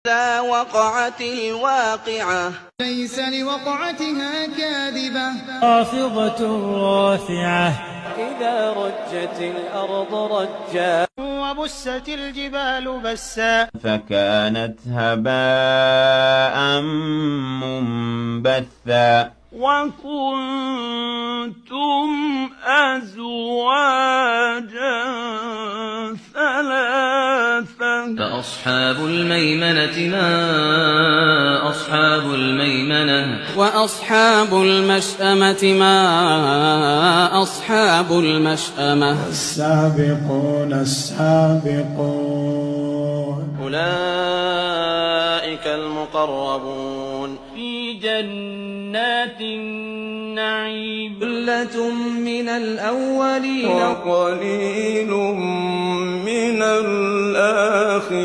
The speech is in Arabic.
إذا وقعت الواقعة ليس لوقعتها كاذبة خافضة رافعة إذا رجت الأرض رجا وبست الجبال بسا فكانت هباء منبثا وكنتم أزواجا ثلاثة فأصحاب الميمنة ما أصحاب الميمنة وأصحاب المشأمة ما أصحاب المشأمة السابقون السابقون أولئك المقربون في جنات النعيم ثلة من الأولين وقليل من الآخرين